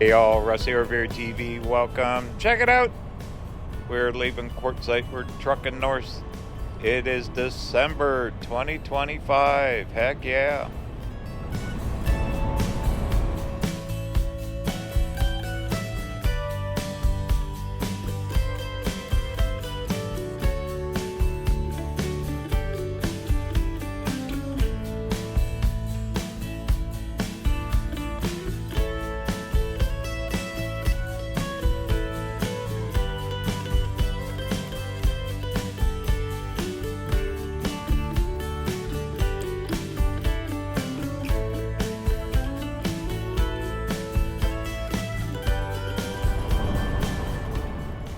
Hey all, Russ RVerTV, welcome. Check it out. We're leaving Quartzsite. We're trucking north. It is December 2025. Heck yeah.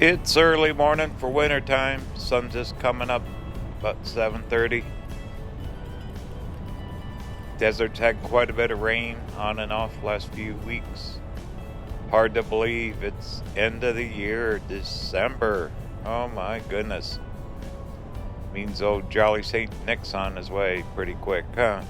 It's early morning for winter time. Sun's just coming up about 7:30. Desert's had quite a bit of rain on and off last few weeks. Hard to believe it's end of the year, December. Oh my goodness. Means old Jolly St. Nick's on his way pretty quick, huh?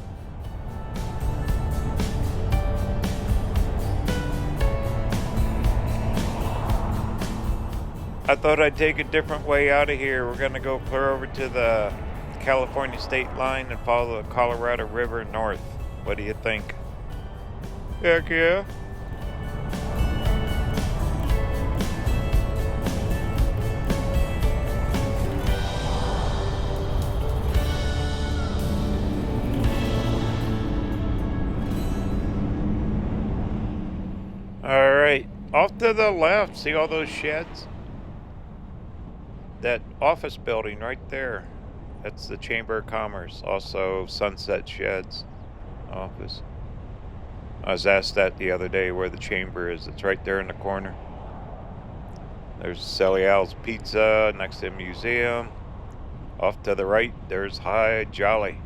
I thought I'd take a different way out of here. We're going to go clear over to the California state line and follow the Colorado River north. What do you think? Heck yeah. All right, off to the left. See all those sheds? That office building right there, that's the Chamber of Commerce. Also Sunset Sheds office. I was asked that the other day where the chamber is. It's right there in the corner. There's Sally Al's Pizza next to the museum. Off to the right there's High Jolly,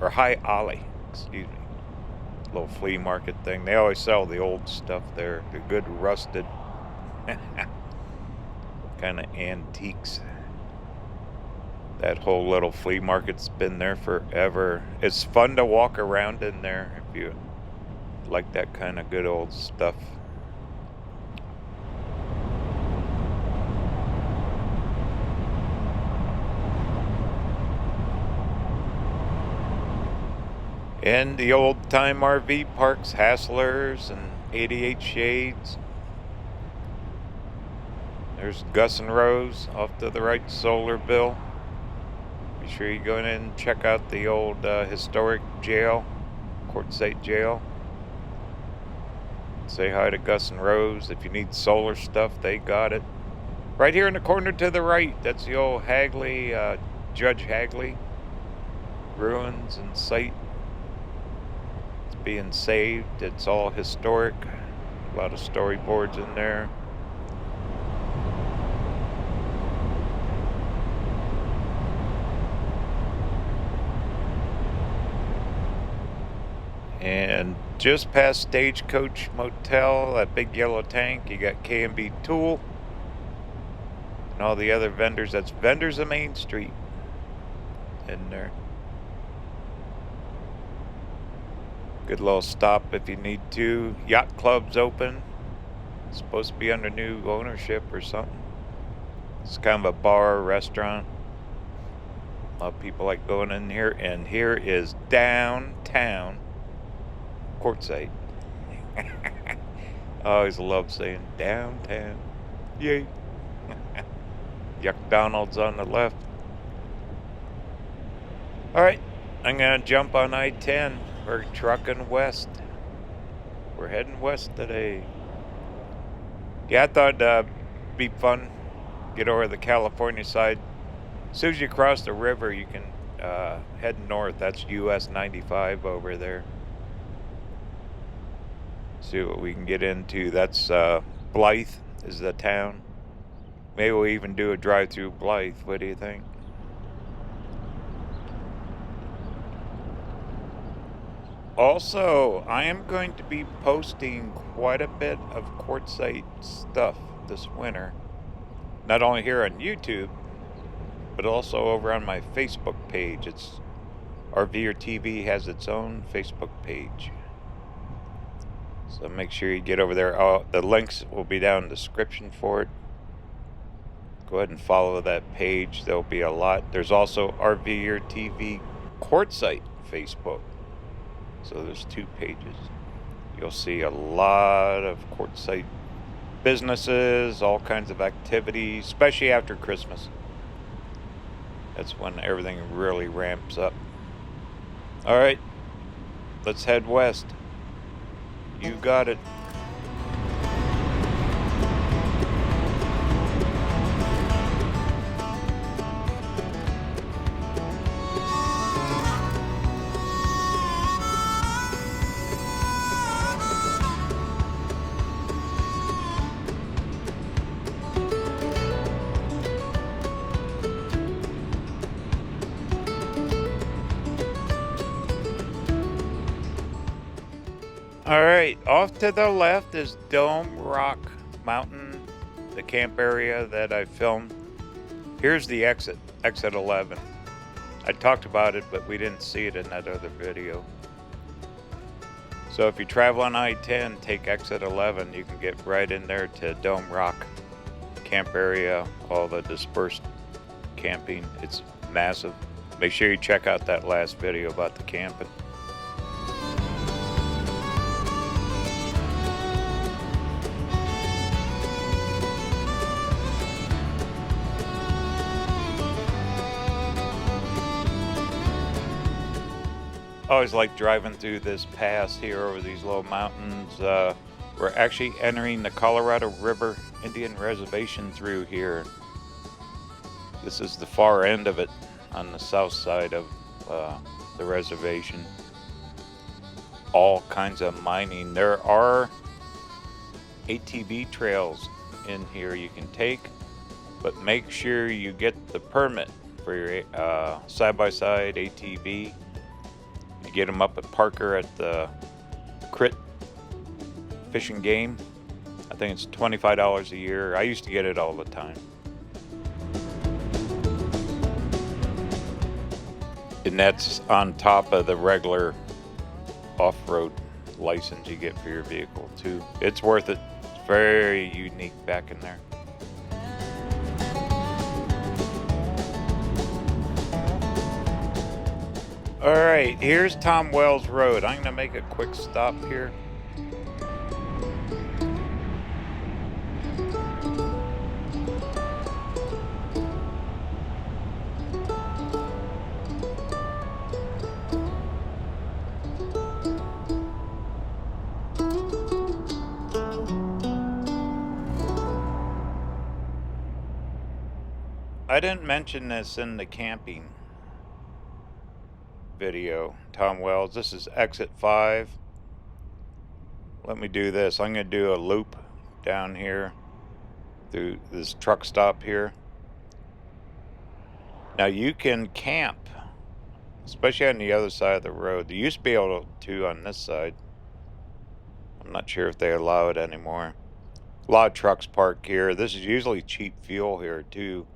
or High Ollie, excuse me. Little flea market thing. They always sell the old stuff there, the good rusted kind of antiques. That whole little flea market's been there forever. It's fun to walk around in there if you like that kind of good old stuff. And the old time RV parks, Hassler's and 88 Shades. There's Gus and Rose off to the right, Solar Bill. Be sure you go in and check out the old historic jail, Quartzsite jail. Say hi to Gus and Rose. If you need solar stuff, they got it. Right here in the corner to the right, that's the old Hagley, Judge Hagley ruins and site. It's being saved. It's all historic. A lot of storyboards in there. And just past Stagecoach Motel, that big yellow tank, you got K&B Tool and all the other vendors. That's Vendors of Main Street in there. Good little stop if you need to. Yacht Club's open. It's supposed to be under new ownership or something. It's kind of a bar, restaurant. A lot of people like going in here. And here is downtown Quartzsite. I always love saying downtown. Yay. McDonald's on the left. Alright, I'm gonna jump on I-10. We're trucking west. We're heading west today. Yeah, I thought it'd be fun. Get over the California side. As soon as you cross the river, you can head north. That's US 95 over there. See what we can get into. That's Blythe is the town. Maybe we'll even do a drive through Blythe. What do you think? Also, I am going to be posting quite a bit of Quartzsite stuff this winter. Not only here on YouTube, but also over on my Facebook page. It's RVerTV has its own Facebook page. So make sure you get over there. The links will be down in the description for it. Go ahead and follow that page. There'll be a lot. There's also RVerTV Quartzsite Facebook. So there's 2 pages. You'll see a lot of Quartzsite businesses, all kinds of activities, especially after Christmas. That's when everything really ramps up. All right, let's head west. You got it. All right, off to the left is Dome Rock Mountain, the camp area that I filmed. Here's the exit 11. I talked about it, but we didn't see it in that other video. So if you travel on I-10, take exit 11, you can get right in there to Dome Rock camp area, all the dispersed camping. It's massive. Make sure you check out that last video about the camping. I always like driving through this pass here over these low mountains. We're actually entering the Colorado River Indian Reservation through here. This is the far end of it on the south side of the reservation. All kinds of mining. There are ATV trails in here you can take, but make sure you get the permit for your side-by-side ATV. You get them up at Parker at the Crit Fish and Game. I think it's $25 a year. I used to get it all the time. And that's on top of the regular off-road license you get for your vehicle too. It's worth it. It's very unique back in there. All right, here's Tom Wells Road. I'm gonna make a quick stop here. I didn't mention this in the camping video. Tom Wells, this is exit 5. Let me do this. I'm going to do a loop down here through this truck stop here. Now you can camp, especially on the other side of the road. They used to be able to on this side. I'm not sure if they allow it anymore. A lot of trucks park here. This is usually cheap fuel here too,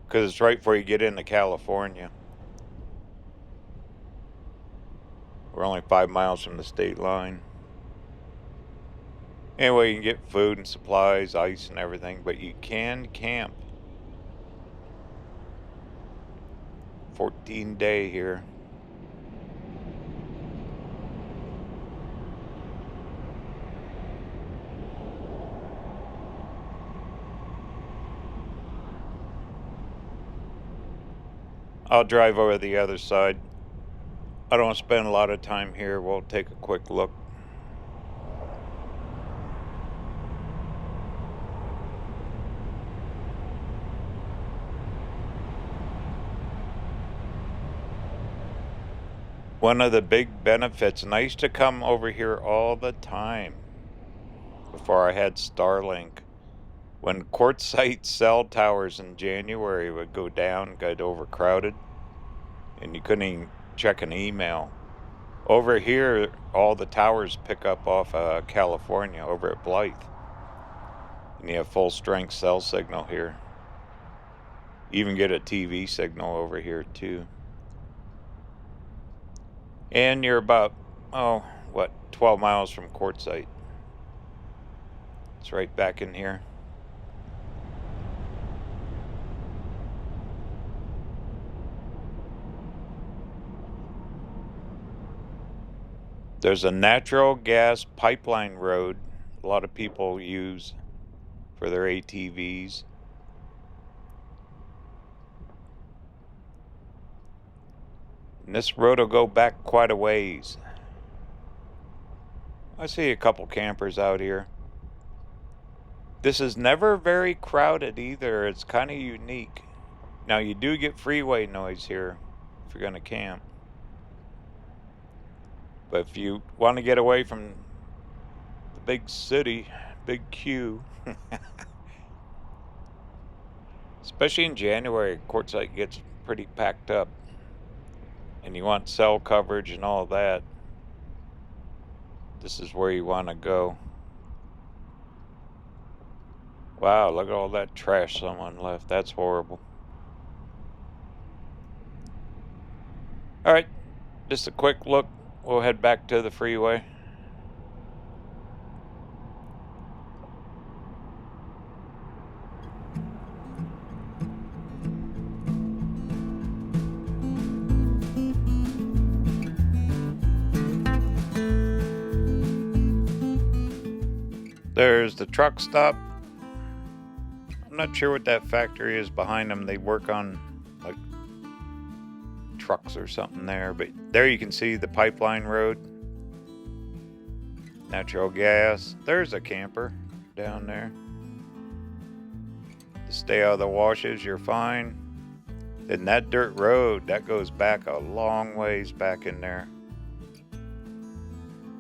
because it's right before you get into California. We're only 5 miles from the state line. Anyway, you can get food and supplies, ice and everything, but you can camp. 14-day here. I'll drive over the other side. I don't want to spend a lot of time here. We'll take a quick look. One of the big benefits, and I used to come over here all the time before I had Starlink. When Quartzsite cell towers in January would go down, got overcrowded, and you couldn't even check an email. Over here, all the towers pick up off California over at Blythe. And you have full strength cell signal here. You even get a TV signal over here too. And you're about, 12 miles from Quartzsite. It's right back in here. There's a natural gas pipeline road a lot of people use for their ATVs. And this road will go back quite a ways. I see a couple campers out here. This is never very crowded either. It's kind of unique. Now you do get freeway noise here if you're going to camp. But if you want to get away from the big city, big Q, especially in January, Quartzsite gets pretty packed up. And you want cell coverage and all that, this is where you want to go. Wow, look at all that trash someone left. That's horrible. Alright, just a quick look. We'll head back to the freeway. There's the truck stop. I'm not sure what that factory is behind them. They work on like trucks or something there, but there you can see the pipeline road. Natural gas. There's a camper down there. To stay out of the washes, you're fine. Then that dirt road, that goes back a long ways back in there.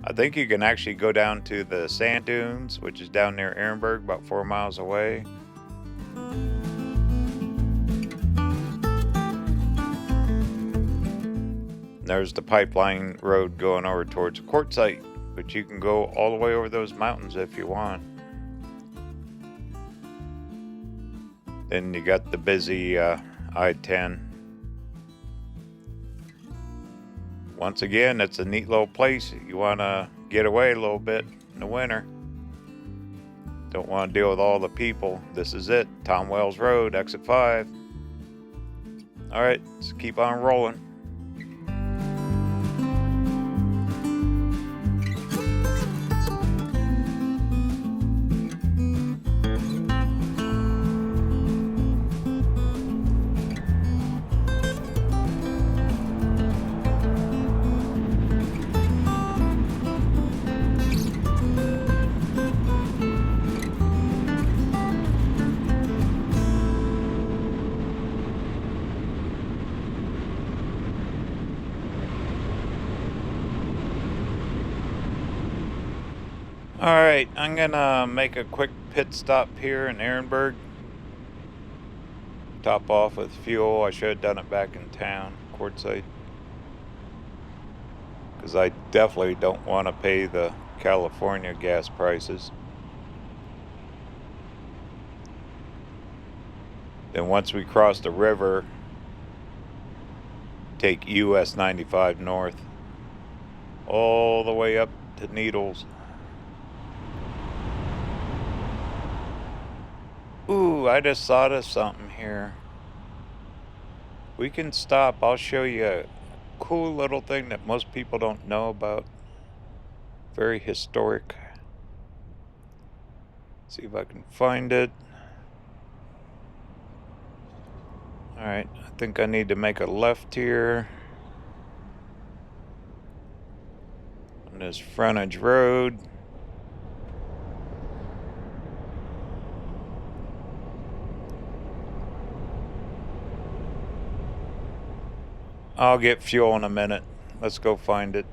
I think you can actually go down to the sand dunes, which is down near Ehrenberg, about 4 miles away. There's the pipeline road going over towards Quartzsite, but you can go all the way over those mountains if you want. Then you got the busy I-10. Once again, it's a neat little place. You want to get away a little bit in the winter. Don't want to deal with all the people. This is it. Tom Wells Road, exit 5. All right, let's keep on rolling. Alright, I'm gonna make a quick pit stop here in Ehrenberg. Top off with fuel. I should have done it back in town, Quartzsite. Because I definitely don't want to pay the California gas prices. Then once we cross the river, take US 95 north all the way up to Needles. Ooh, I just thought of something here. We can stop. I'll show you a cool little thing that most people don't know about. Very historic. See if I can find it. Alright, I think I need to make a left here. On this frontage road. I'll get fuel in a minute. Let's go find it.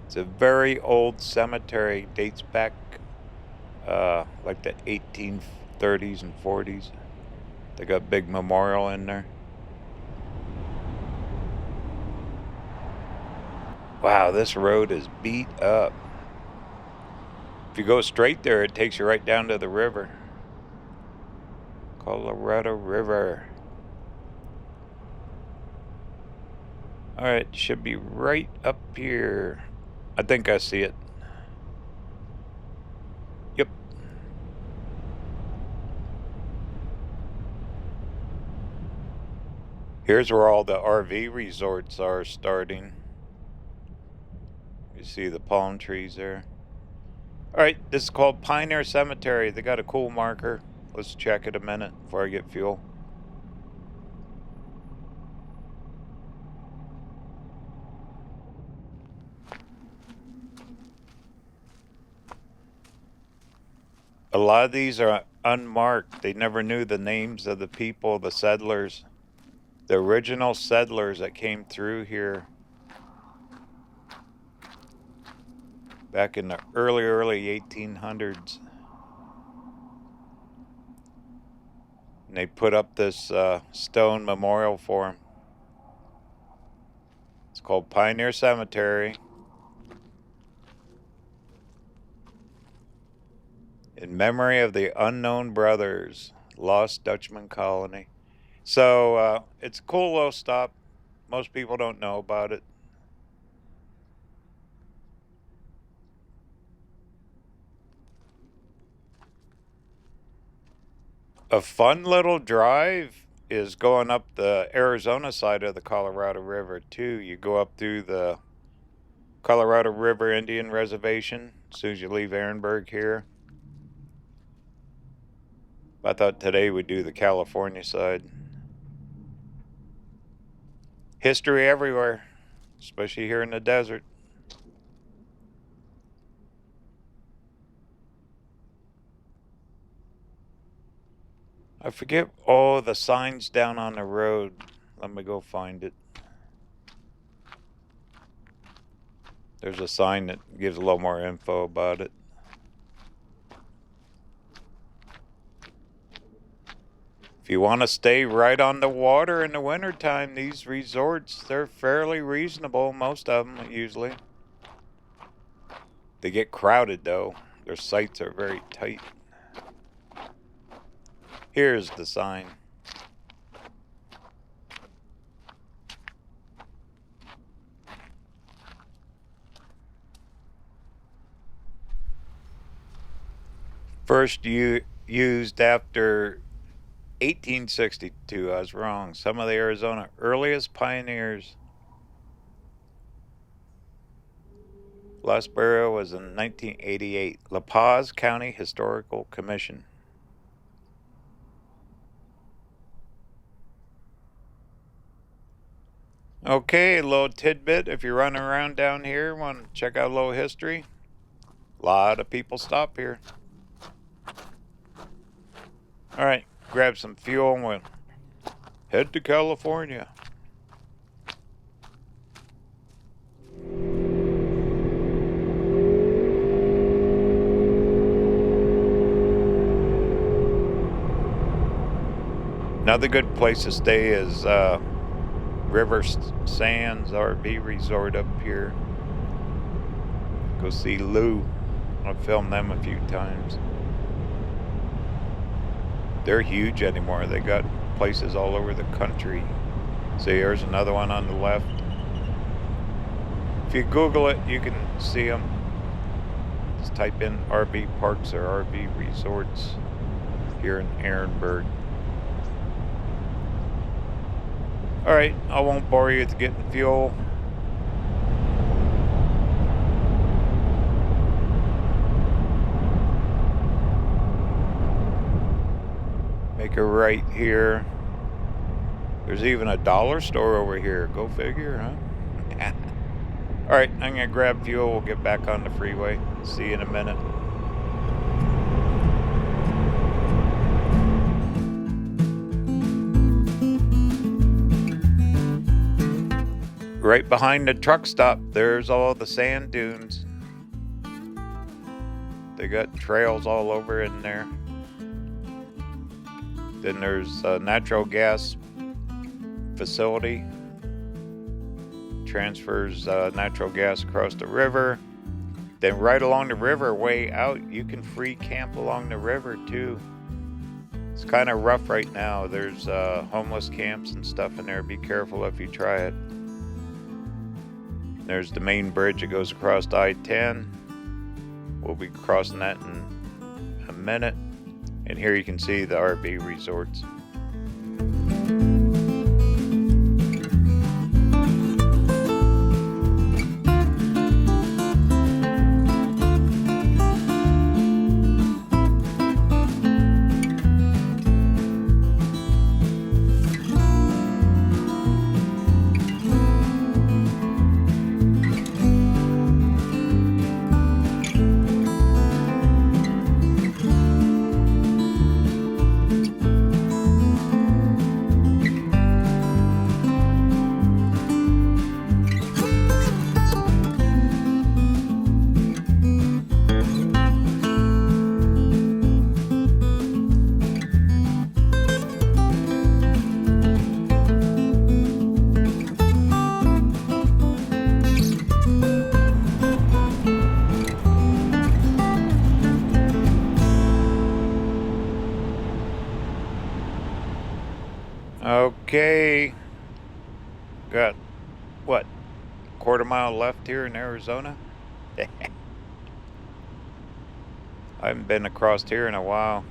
It's a very old cemetery. Dates back like the 1830s and 40s. They got a big memorial in there. Wow, this road is beat up. If you go straight there, it takes you right down to the river. Colorado River. Alright, should be right up here. I think I see it. Here's where all the RV resorts are starting. You see the palm trees there. Alright, this is called Pioneer Cemetery. They got a cool marker. Let's check it a minute before I get fuel. A lot of these are unmarked. They never knew the names of the people, the settlers. The original settlers that came through here back in the early 1800s. And they put up this stone memorial for them. It's called Pioneer Cemetery. In memory of the unknown brothers, lost Dutchman colony. So it's a cool little stop. Most people don't know about it. A fun little drive is going up the Arizona side of the Colorado River too. You go up through the Colorado River Indian Reservation as soon as you leave Ehrenberg here. I thought today we'd do the California side. History everywhere, especially here in the desert. I forget all the signs down on the road. Let me go find it. There's a sign that gives a little more info about it. If you want to stay right on the water in the wintertime, these resorts, they're fairly reasonable, most of them usually. They get crowded though. Their sites are very tight. Here's the sign. First used after 1862, I was wrong. Some of the Arizona earliest pioneers. Last burial was in 1988. La Paz County Historical Commission. Okay, a little tidbit. If you're running around down here, want to check out a little history. A lot of people stop here. Alright, grab some fuel and we'll head to California. Another good place to stay is River Sands RV Resort up here. Go see Lou. I've filmed them a few times. They're huge anymore. They got places all over the country. See, here's another one on the left. If you Google it, you can see them. Just type in RV parks or RV resorts here in Ehrenberg. Alright, I won't bore you with getting fuel. Make a right here. There's even a dollar store over here. Go figure, huh? Alright, I'm gonna grab fuel. We'll get back on the freeway. See you in a minute. Right behind the truck stop, there's all the sand dunes. They got trails all over in there. Then there's a natural gas facility. Transfers natural gas across the river. Then right along the river, way out, you can free camp along the river too. It's kind of rough right now. There's homeless camps and stuff in there. Be careful if you try it. There's the main bridge that goes across I-10. We'll be crossing that in a minute. And here you can see the RV resorts. Okay. Got, what, quarter mile left here in Arizona? I haven't been across here in a while.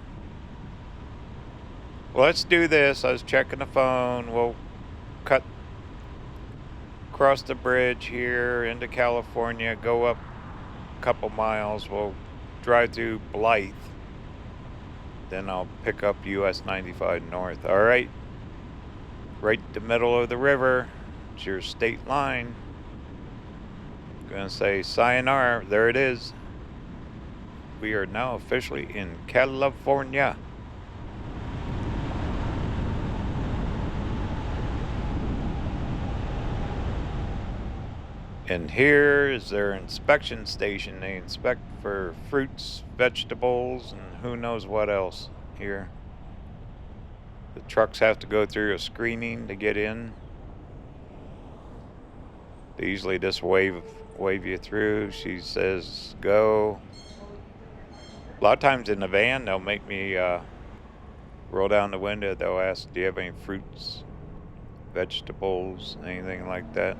Well, let's do this. I was checking the phone. We'll cut across the bridge here into California, go up a couple miles. We'll drive through Blythe. Then I'll pick up US 95 north. All right. Right the middle of the river. It's your state line. Gonna say sayonara. There it is. We are now officially in California. And here is their inspection station. They inspect for fruits, vegetables, and who knows what else here. The trucks have to go through a screening to get in. They usually just wave you through. She says go. A lot of times in the van, they'll make me roll down the window. They'll ask, do you have any fruits, vegetables, anything like that?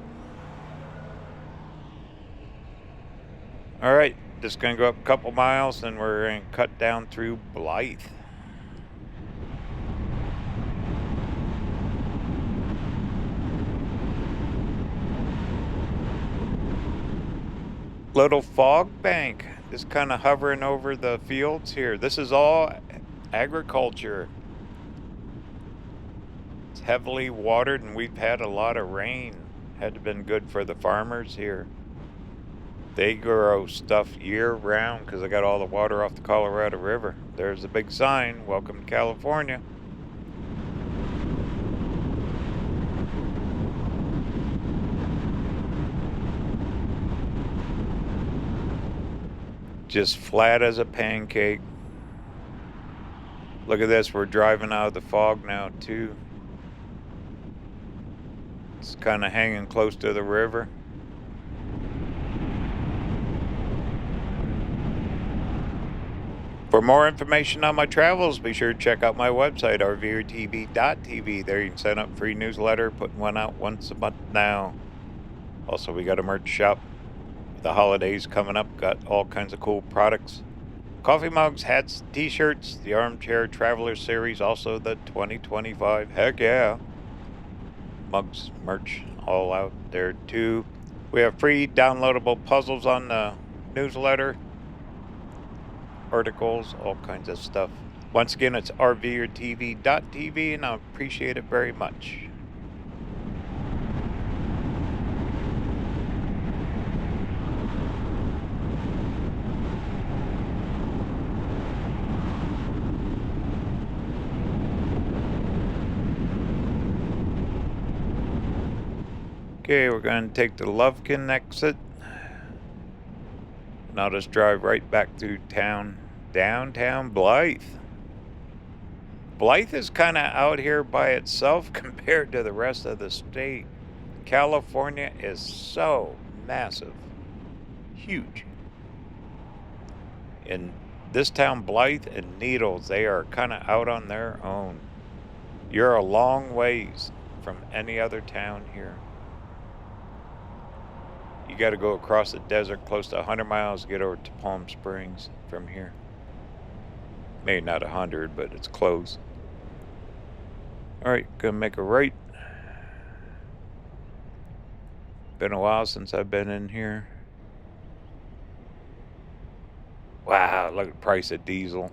All right, just gonna go up a couple miles, and we're gonna cut down through Blythe. Little fog bank just kind of hovering over the fields here. This is all agriculture. It's heavily watered, and we've had a lot of rain. Had to been good for the farmers here. They grow stuff year round because they got all the water off the Colorado River. There's a big sign, welcome to California. Just flat as a pancake. Look at this, we're driving out of the fog now too. It's kind of hanging close to the river. For more information on my travels, be sure to check out my website, RVerTV.tv. There you can sign up for free newsletter, putting one out once a month now. Also, we got a merch shop. The holidays coming up, got all kinds of cool products. Coffee mugs, hats, t-shirts, the Armchair Traveler series, also the 2025. Heck yeah. Mugs, merch, all out there too. We have free downloadable puzzles on the newsletter. Articles, all kinds of stuff. Once again, it's RVerTV.tv, and I appreciate it very much. Okay, we're going to take the Lovekin exit. And I'll just drive right back through town, downtown Blythe. Blythe is kind of out here by itself compared to the rest of the state. California is so massive, huge. In this town, Blythe and Needles, they are kind of out on their own. You're a long ways from any other town here. You got to go across the desert close to 100 miles to get over to Palm Springs from here. Maybe not 100, but it's close. All right, gonna make a right. Been a while since I've been in here. Wow, look at the price of diesel.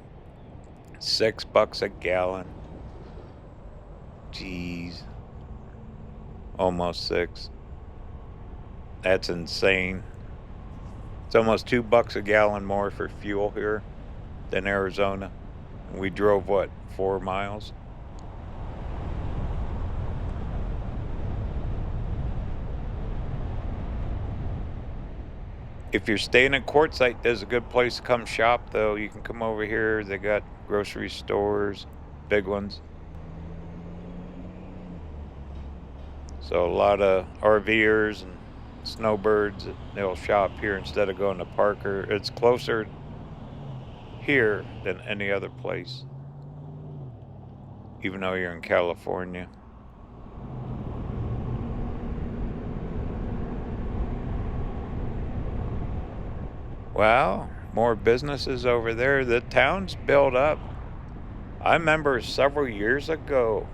$6 a gallon. Jeez. Almost 6. That's insane. It's almost $2 a gallon more for fuel here than Arizona. And we drove, what, 4 miles? If you're staying in Quartzsite, there's a good place to come shop, though. You can come over here. They got grocery stores, big ones. So a lot of RVers and snowbirds, they'll shop here instead of going to Parker. It's closer here than any other place, even though you're in California. Well, more businesses over there. The town's built up. I remember several years ago,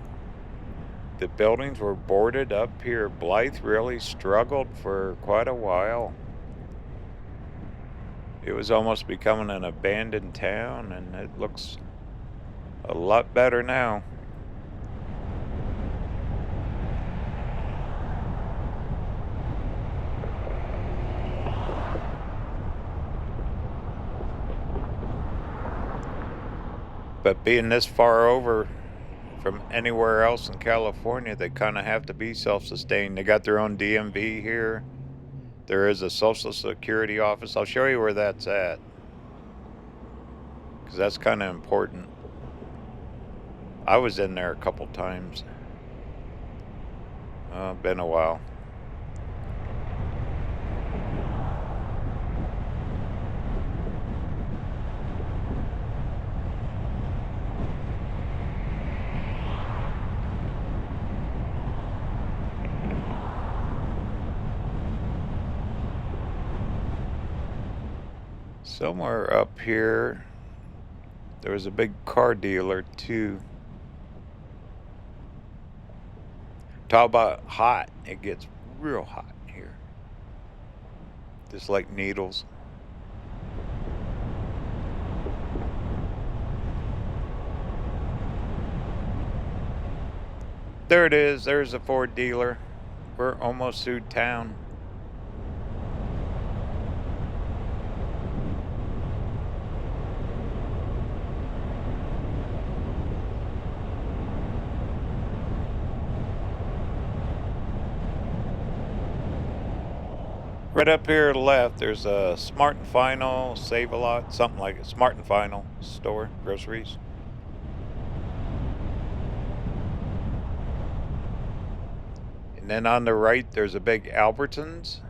the buildings were boarded up here. Blythe really struggled for quite a while. It was almost becoming an abandoned town, and it looks a lot better now. But being this far over from anywhere else in California, they kind of have to be self-sustained. They got their own DMV here. There is a Social Security office. I'll show you where that's at, because that's kind of important. I was in there a couple times. Been a while. Somewhere up here, there was a big car dealer too. Talk about hot. It gets real hot here. Just like needles. There it is. There's a Ford dealer. We're almost through town. Right up here to the left, there's a Smart and Final, Save a Lot, something like it. Smart and Final store, groceries. And then on the right, there's a big Albertsons.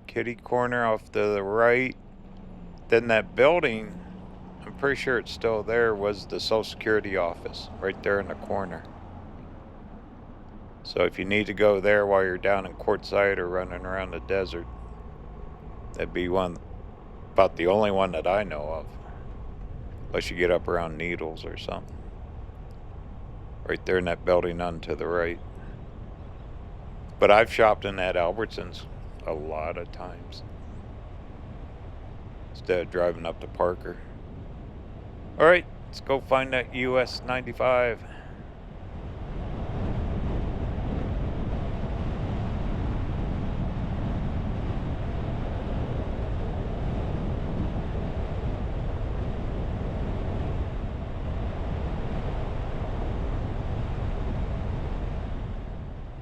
Kitty corner off to the right. Then that building, I'm pretty sure it's still there, was the Social Security office right there in the corner. So if you need to go there while you're down in Quartzsite or running around the desert, that'd be about the only one that I know of. Unless you get up around Needles or something. Right there in that building on to the right. But I've shopped in that Albertsons a lot of times, instead of driving up to Parker. Alright, let's go find that US 95.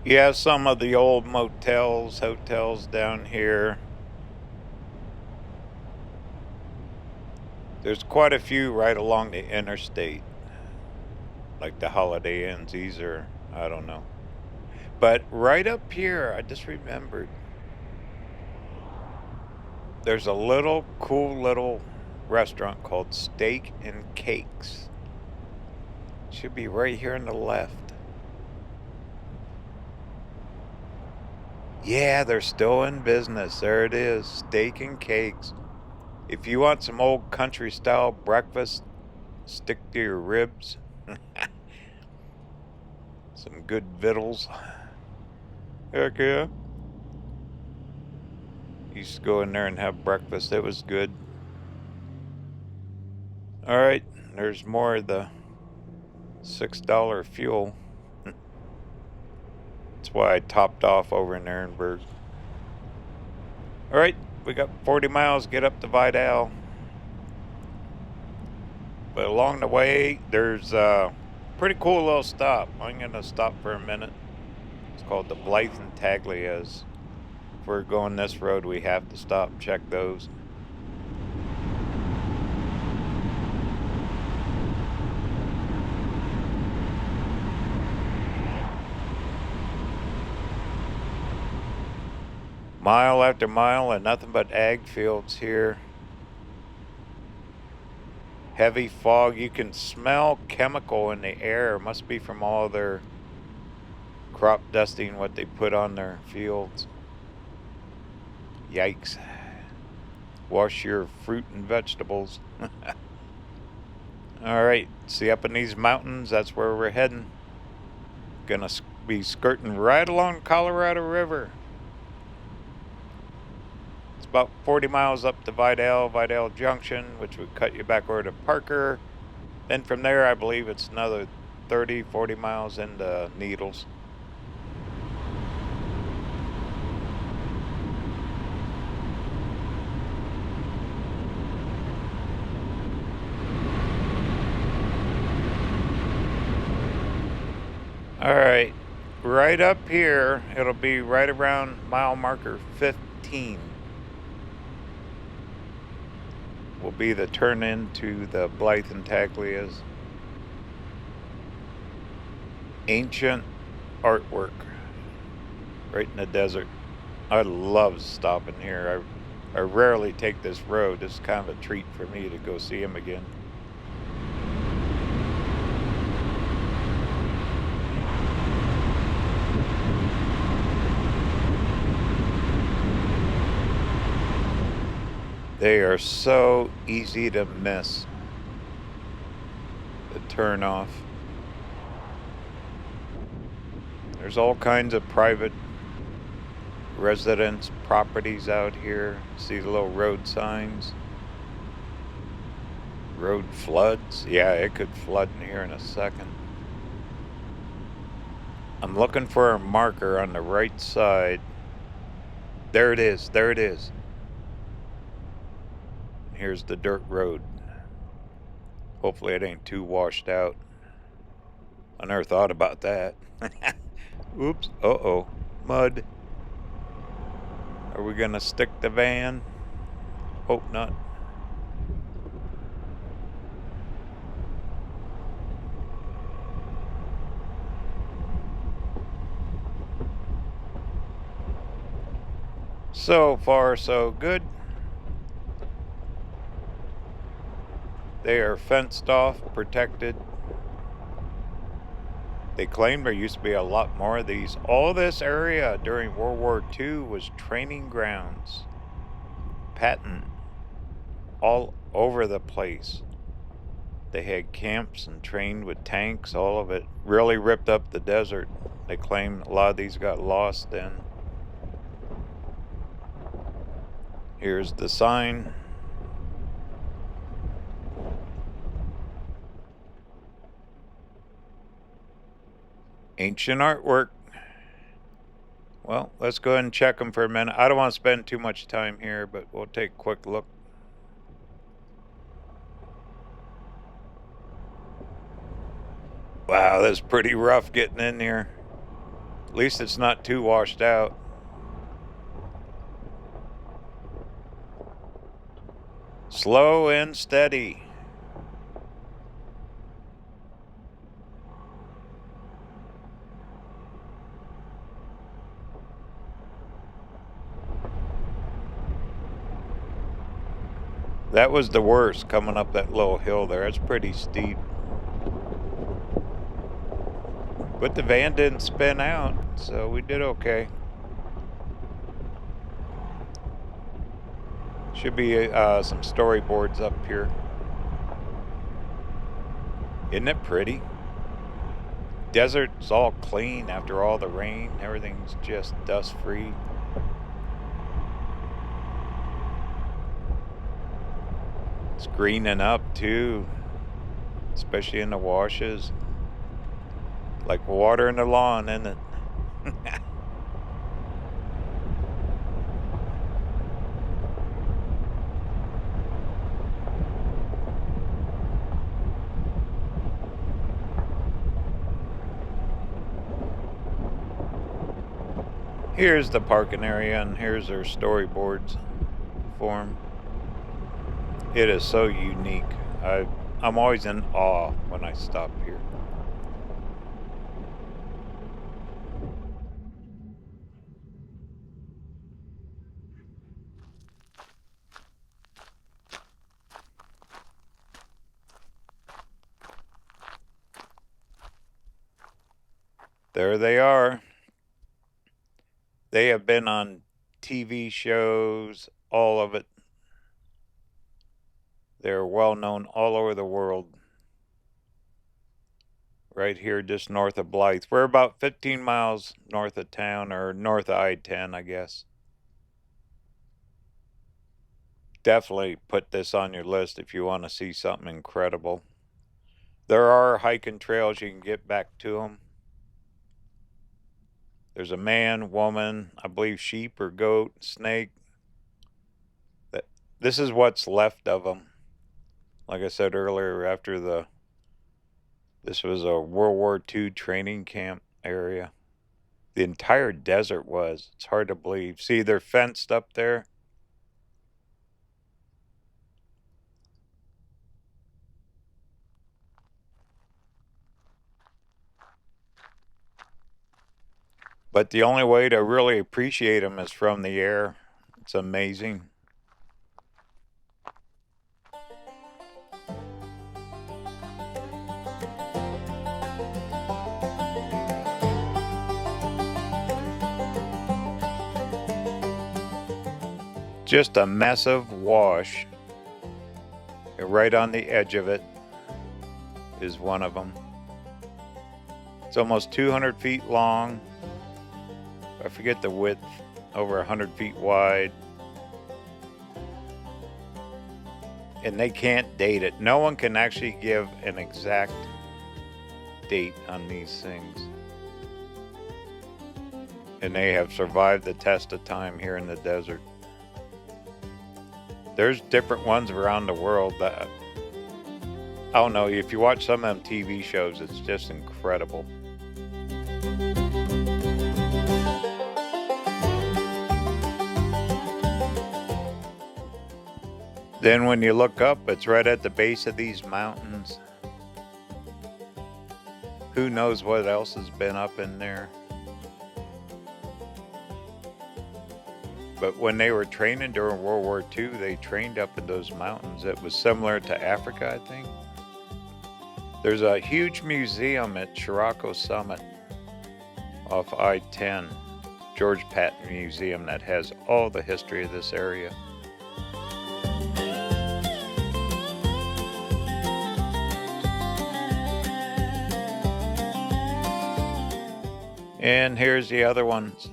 You have some of the old motels, hotels down here. There's quite a few right along the interstate, like the Holiday Inns. These are, I don't know. But right up here, I just remembered, there's a little cool little restaurant called Steak and Cakes. Should be right here on the left. Yeah, they're still in business. There it is, Steak and Cakes. If you want some old country style breakfast, stick to your ribs. Some good victuals. Heck yeah. Used to go in there and have breakfast. It was good. Alright, there's more of the $6 fuel. That's why I topped off over in Ehrenberg. Alright, we got 40 miles, get up to Vidal. But along the way, there's a pretty cool little stop. I'm going to stop for a minute. It's called the Blythe Intaglios. If we're going this road, we have to stop and check those. Mile after mile and nothing but ag fields here. Heavy fog. You can smell chemical in the air. It must be from all their crop dusting, what they put on their fields. Yikes. Wash your fruit and vegetables. Alright, see up in these mountains, that's where we're heading. Gonna be skirting right along Colorado River. It's about 40 miles up to Vidal Junction, which would cut you back over to Parker. Then from there, I believe it's another 30, 40 miles into Needles. Alright, right up here, it'll be right around mile marker 15. Will be the turn into the Blythe Intaglios. Ancient artwork right in the desert. I love stopping here. I rarely take this road. It's kind of a treat for me to go see him again. They are so easy to miss. The turn off. There's all kinds of private residence properties out here. See the little road signs? Road floods. Yeah, it could flood in here in a second. I'm looking for a marker on the right side. There it is. There it is. Here's the dirt road. Hopefully it ain't too washed out. I never thought about that. Oops. Uh-oh. Mud. Are we gonna stick the van? Hope not. So far, so good. They are fenced off, protected. They claim there used to be a lot more of these. All this area during World War II was training grounds. Patent. All over the place. They had camps and trained with tanks, all of it. Really ripped up the desert. They claim a lot of these got lost then. Here's the sign. Ancient artwork. Well, let's go ahead and check them for a minute. I don't want to spend too much time here, but we'll take a quick look. Wow, that's pretty rough getting in here. At least it's not too washed out. Slow and steady. That was the worst, coming up that little hill there. It's pretty steep. But the van didn't spin out, so we did okay. Should be some storyboards up here. Isn't it pretty? Desert's all clean after all the rain. Everything's just dust-free. It's greening up too, especially in the washes. Like water in the lawn, isn't it? Here's the parking area, and here's their storyboards for them. It is so unique. I'm always in awe when I stop here. There they are. They have been on TV shows, all of it. They're well known all over the world. Right here, just north of Blythe. We're about 15 miles north of town, or north of I-10, I guess. Definitely put this on your list if you want to see something incredible. There are hiking trails you can get back to them. There's a man, woman, I believe sheep or goat, snake. This is what's left of them. Like I said earlier, this was a World War II training camp area. The entire desert was. It's hard to believe. See, they're fenced up there. But the only way to really appreciate them is from the air. It's amazing. Just a massive wash. Right on the edge of it is one of them. It's almost 200 feet long. I forget the width, over 100 feet wide. And they can't date it. No one can actually give an exact date on these things. And they have survived the test of time here in the desert. There's different ones around the world that, I don't know, if you watch some of them TV shows, it's just incredible. Then when you look up, it's right at the base of these mountains. Who knows what else has been up in there. But when they were training during World War II, they trained up in those mountains. It was similar to Africa, I think. There's a huge museum at Chirocco Summit off I-10, George Patton Museum, that has all the history of this area. And here's the other ones.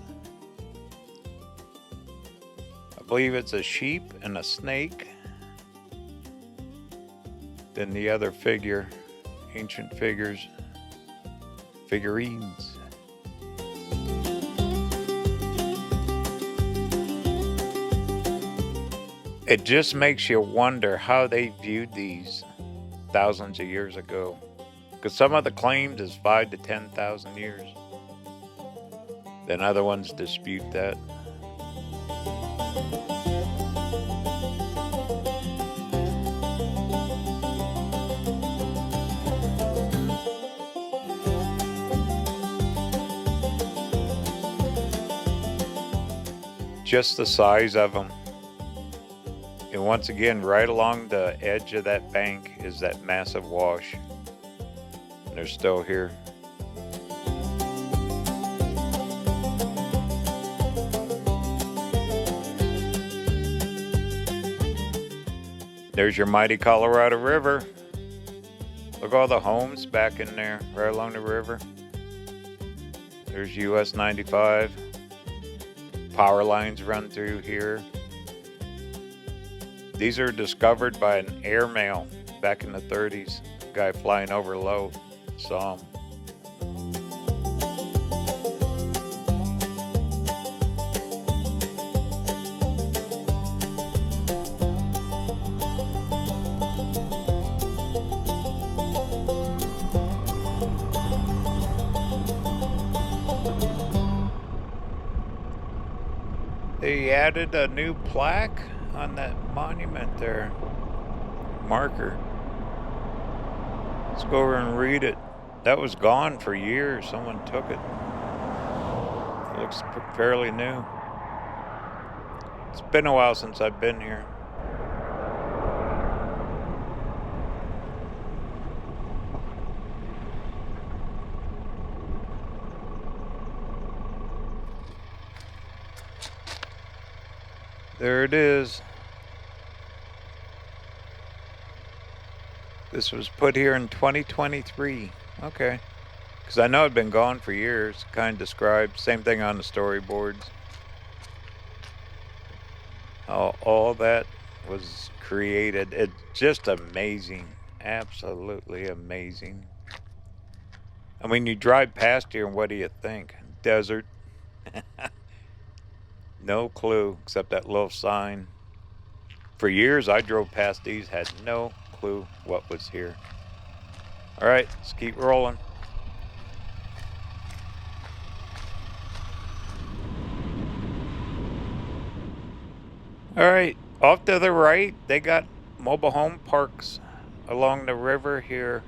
I believe it's a sheep and a snake. Then the other figure, ancient figures, figurines. It just makes you wonder how they viewed these thousands of years ago. Because some of the claims is 5,000 to 10,000 years. Then other ones dispute that. Just the size of them. And once again, right along the edge of that bank is that massive wash. And they're still here. There's your mighty Colorado River. Look at all the homes back in there, right along the river. There's US 95. Power lines run through here. These are discovered by an airmail back in the 30s. A guy flying over low saw them. They added a new plaque on that monument there, marker. Let's go over and read it. That was gone for years. Someone took it. It looks fairly new. It's been a while since I've been here. There it is. This was put here in 2023. Okay. Because I know it'd been gone for years. Kind of described. Same thing on the storyboards. How all that was created. It's just amazing. Absolutely amazing. I mean, you drive past here and what do you think? Desert. No clue except that little sign. For years I drove past these, had no clue what was here. All right, let's keep rolling. All right, off to the right, they got mobile home parks along the river here.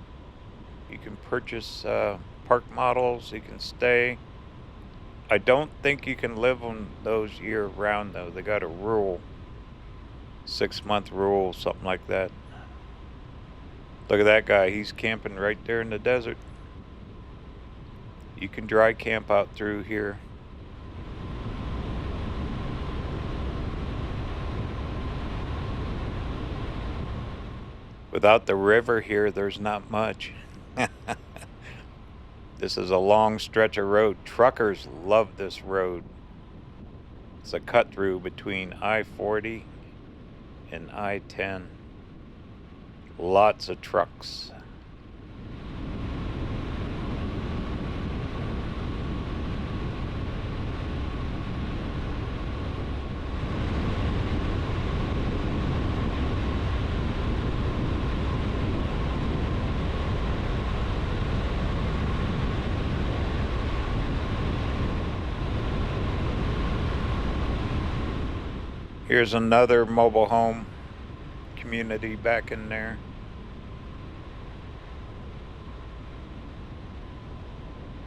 You can purchase park models, you can stay. I don't think you can live on those year round though. They got a rule, 6-month rule, something like that. Look at that guy, he's camping right there in the desert. You can dry camp out through here. Without the river here, there's not much. This is a long stretch of road. Truckers love this road. It's a cut through between I-40 and I-10. Lots of trucks. Here's another mobile home community back in there.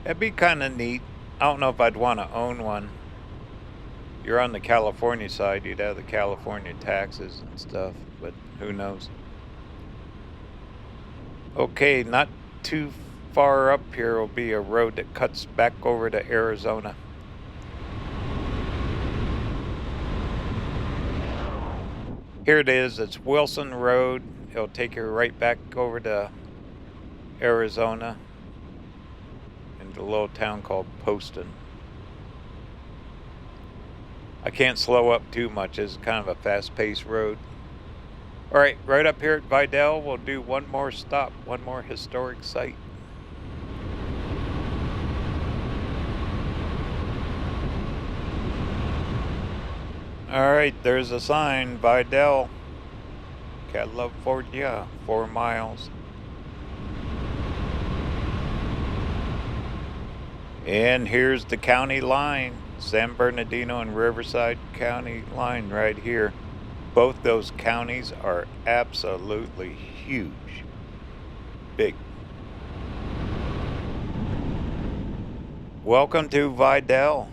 It'd be kind of neat. I don't know if I'd want to own one. You're on the California side, you'd have the California taxes and stuff, but who knows. Okay, not too far up here will be a road that cuts back over to Arizona. Here it is, it's Wilson Road. It'll take you right back over to Arizona into a little town called Poston. I can't slow up too much, it's kind of a fast-paced road. All right, right up here at Vidal, we'll do one more stop, one more historic site. All right, there's a sign, Vidal, California, 4 miles. And here's the county line, San Bernardino and Riverside County line right here. Both those counties are absolutely huge, big. Welcome to Vidal.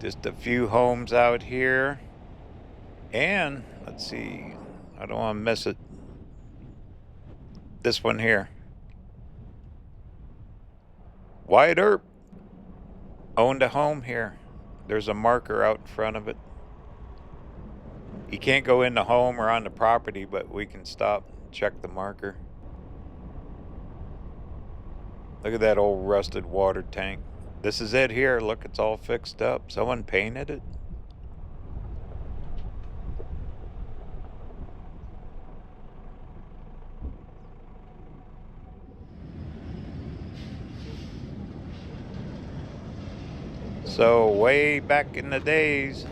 Just a few homes out here. And let's see, I don't want to miss it. This one here. Wyatt Earp owned a home here. There's a marker out in front of it. You can't go in the home or on the property, but we can stop, check the marker. Look at that old rusted water tank. This is it here. Look, it's all fixed up. Someone painted it. So way back in the days,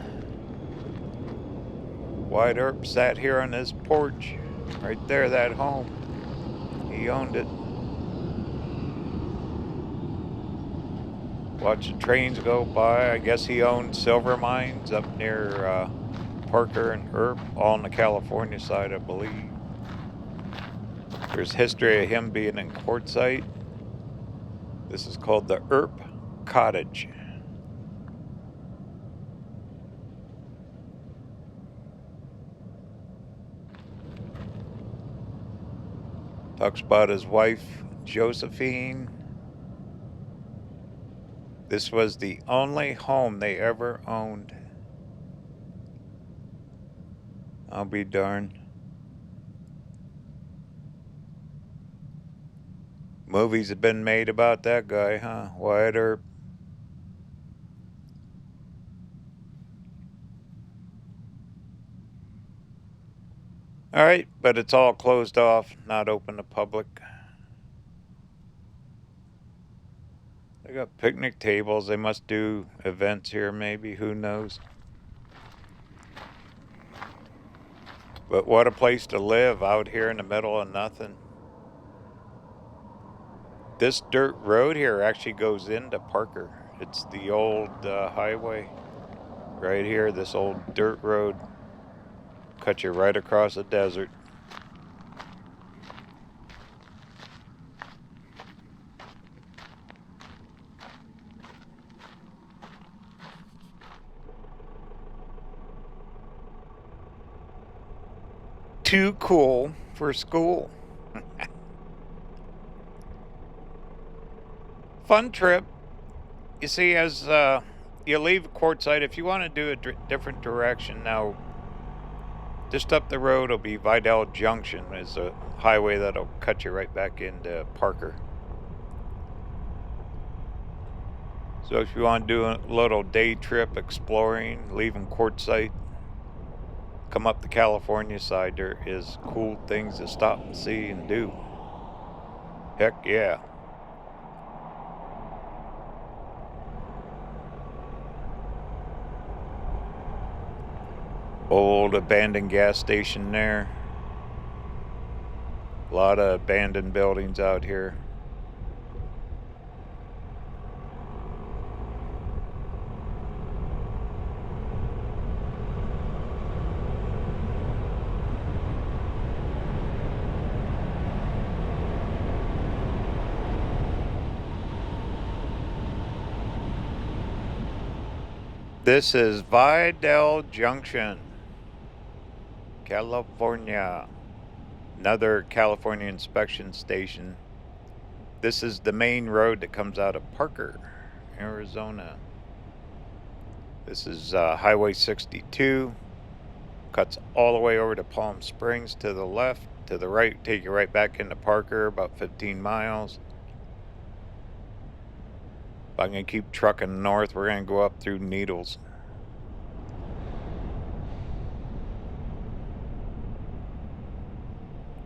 Wyatt Earp sat here on his porch, right there, that home. He owned it. Watch the trains go by. I guess he owned silver mines up near Parker and Earp, all on the California side, I believe. There's history of him being in Quartzsite. This is called the Earp Cottage. Talks about his wife, Josephine. This was the only home they ever owned. I'll be darned. Movies have been made about that guy, huh? Wyatt Earp. Alright, but it's all closed off, not open to public. They got picnic tables. They must do events here, maybe. Who knows? But what a place to live out here in the middle of nothing. This dirt road here actually goes into Parker. It's the old highway right here. This old dirt road cuts you right across the desert. Too cool for school. Fun trip. You see, as you leave Quartzsite, if you want to do a different direction, now just up the road will be Vidal Junction. Is a highway that'll cut you right back into Parker. So if you want to do a little day trip exploring, leaving Quartzsite, come up the California side, there is cool things to stop and see and do. Heck yeah. Old abandoned gas station there. A lot of abandoned buildings out here. This is Vidal Junction, California. Another California inspection station. This is the main road that comes out of Parker, Arizona. This is Highway 62. Cuts all the way over to Palm Springs to the left. To the right, take you right back into Parker, about 15 miles. If I'm going to keep trucking north, we're going to go up through Needles.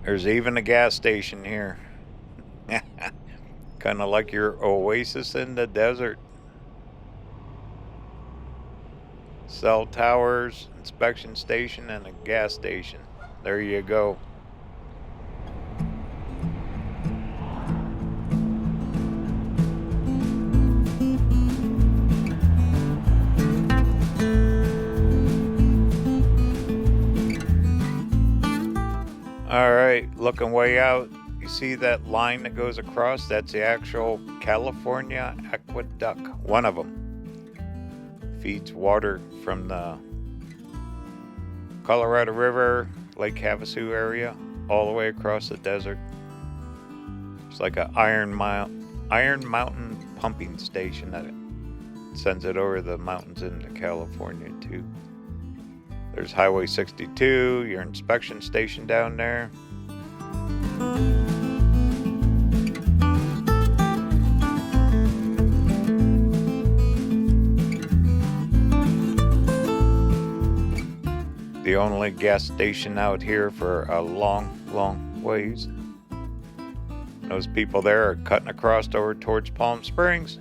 There's even a gas station here. Kind of like your oasis in the desert. Cell towers, inspection station, and a gas station. There you go. Alright, looking way out, you see that line that goes across? That's the actual California Aqueduct, one of them. Feeds water from the Colorado River, Lake Havasu area, all the way across the desert. It's like an Iron Mountain pumping station that it sends it over the mountains into California too. There's Highway 62, your inspection station down there. The only gas station out here for a long, long ways. Those people there are cutting across over towards Palm Springs.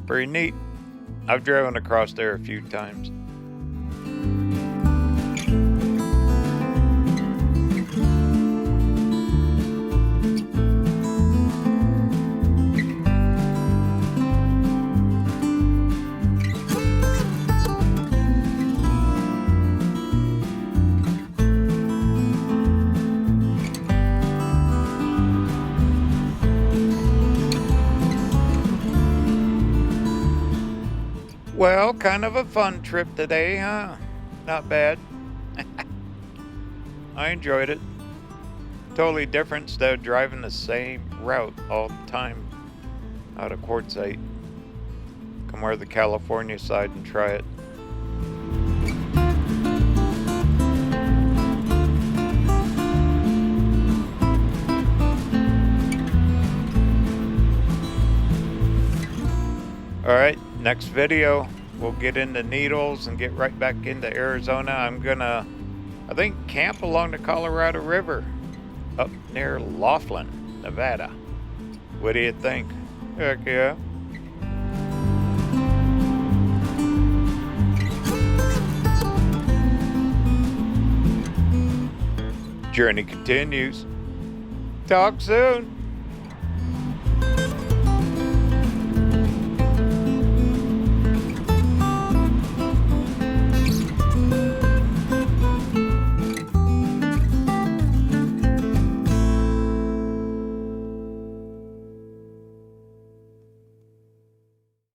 Pretty neat. I've driven across there a few times. Well, kind of a fun trip today, huh? Not bad. I enjoyed it. Totally different instead of driving the same route all the time. out of Quartzsite. Come over to the California side and try it. Alright, next video we'll get into needles and get right back into Arizona. I'm gonna, I think, camp along the Colorado River up near Laughlin, Nevada. What do you think? Heck yeah. Journey continues. Talk soon.